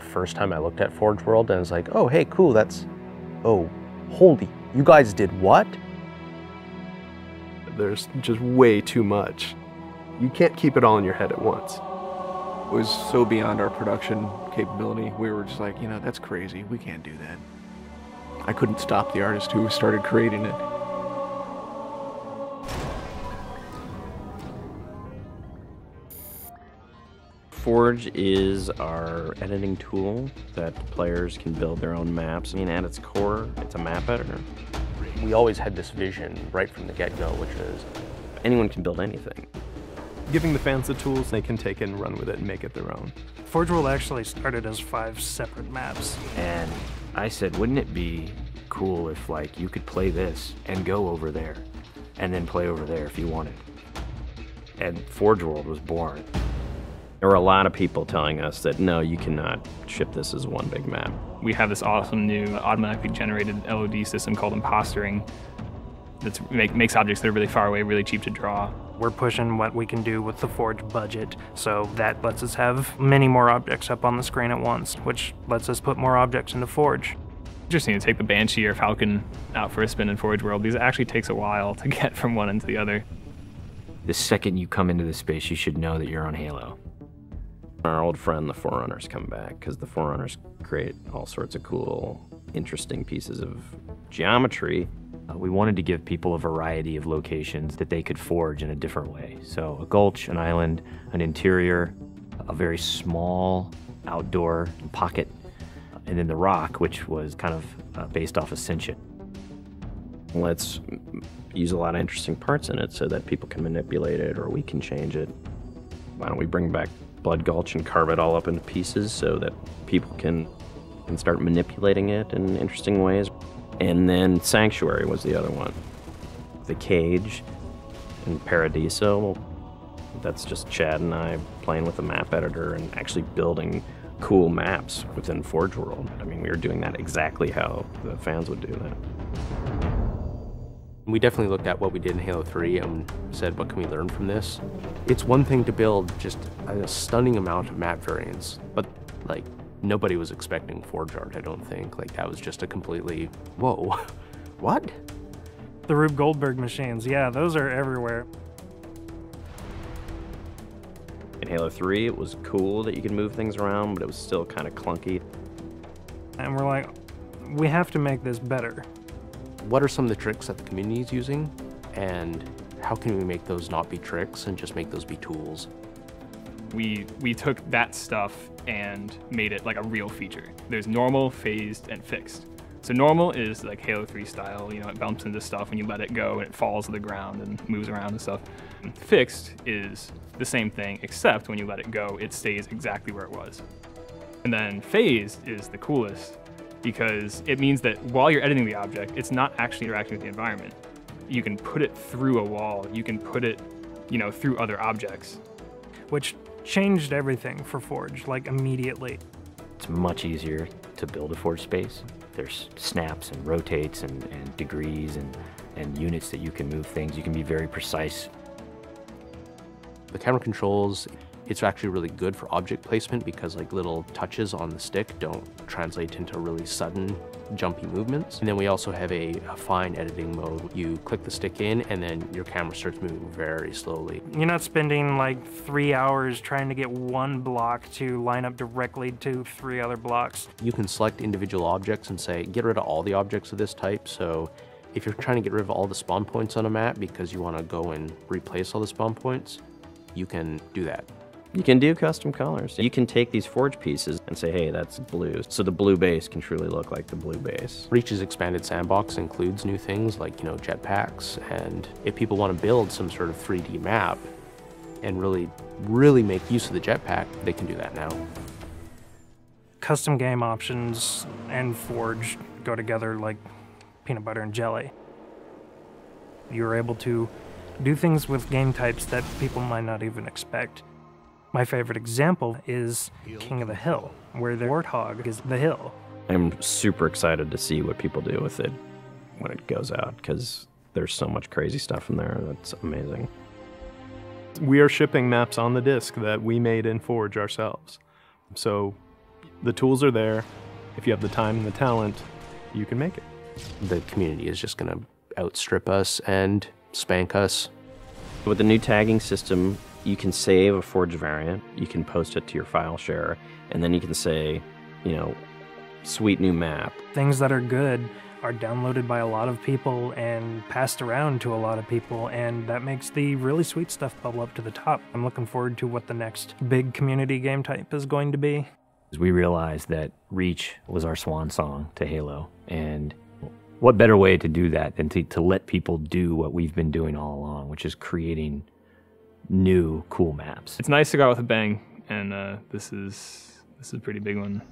the first time I looked at Forge World and I was like, oh, hey, cool, that's, oh, holy, you guys did what? There's just way too much. You can't keep it all in your head at once. It was so beyond our production capability. We were just like, you know, that's crazy. We can't do that. I couldn't stop the artist who started creating it. Forge is our editing tool that players can build their own maps. I mean, at its core, it's a map editor. We always had this vision right from the get-go, which is anyone can build anything. Giving the fans the tools, they can take it and run with it and make it their own. Forge World actually started as 5 separate maps. And I said, wouldn't it be cool if, like, you could play this and go over there and then play over there if you wanted? And Forge World was born. There were a lot of people telling us that, no, you cannot ship this as one big map. We have this awesome new automatically generated LOD system called impostering that makes objects that are really far away really cheap to draw. We're pushing what we can do with the Forge budget, so that lets us have many more objects up on the screen at once, which lets us put more objects into Forge. Interesting to take the Banshee or Falcon out for a spin in Forge World because it actually takes a while to get from one end to the other. The second you come into this space, you should know that you're on Halo. Our old friend, the Forerunners, come back because the Forerunners create all sorts of cool, interesting pieces of geometry. We wanted to give people a variety of locations that they could forge in a different way. So a gulch, an island, an interior, a very small outdoor pocket, and then the rock, which was kind of based off Ascension. Let's use a lot of interesting parts in it so that people can manipulate it or we can change it. Why don't we bring back Blood Gulch and carve it all up into pieces so that people can start manipulating it in interesting ways. And then Sanctuary was the other one. The Cage and Paradiso, that's just Chad and I playing with a map editor and actually building cool maps within Forge World. I mean, we were doing that exactly how the fans would do that. we definitely looked at what we did in Halo 3 and said, what can we learn from this? It's one thing to build just a stunning amount of map variants, but like nobody was expecting Forge art, I don't think. Like that was just a completely, whoa, what? The Rube Goldberg machines, yeah, those are everywhere. In Halo 3, it was cool that you could move things around, but it was still kind of clunky. And we're like, we have to make this better. What are some of the tricks that the community is using, and how can we make those not be tricks and just make those be tools? We took that stuff and made it like a real feature. There's normal, phased, and fixed. So normal is like Halo 3 style, you know, it bumps into stuff when you let it go and it falls to the ground and moves around and stuff. And fixed is the same thing, except when you let it go, it stays exactly where it was. And then phased is the coolest because it means that while you're editing the object, it's not actually interacting with the environment. You can put it through a wall, you can put it, you know, through other objects. Which changed everything for Forge, like immediately. It's much easier to build a Forge space. There's snaps and rotates and degrees and units that you can move things. You can be very precise. The camera controls, it's actually really good for object placement because like little touches on the stick don't translate into really sudden jumpy movements. And then we also have a fine editing mode. You click the stick in and then your camera starts moving very slowly. You're not spending like 3 hours trying to get one block to line up directly to 3 other blocks. You can select individual objects and say, get rid of all the objects of this type. So if you're trying to get rid of all the spawn points on a map because you want to go and replace all the spawn points, you can do that. You can do custom colors. You can take these Forge pieces and say, hey, that's blue. So the blue base can truly look like the blue base. Reach's expanded sandbox includes new things like, you know, jetpacks. And if people want to build some sort of 3D map and really make use of the jetpack, they can do that now. Custom game options and Forge go together like peanut butter and jelly. You're able to do things with game types that people might not even expect. My favorite example is King of the Hill, where the warthog is the hill. I'm super excited to see what people do with it when it goes out, because there's so much crazy stuff in there that's amazing. We are shipping maps on the disc that we made in Forge ourselves. So The tools are there. If you have the time and the talent, you can make it. The community is just going to outstrip us and spank us. With the new tagging system, you can save a forged variant, you can post it to your file share, and then you can say, you know, sweet new map. Things that are good are downloaded by a lot of people and passed around to a lot of people, and that makes the really sweet stuff bubble up to the top. I'm looking forward to what the next big community game type is going to be. We realized that Reach was our swan song to Halo, and what better way to do that than to let people do what we've been doing all along, which is creating new cool maps. It's nice to go out with a bang, and this is a pretty big one.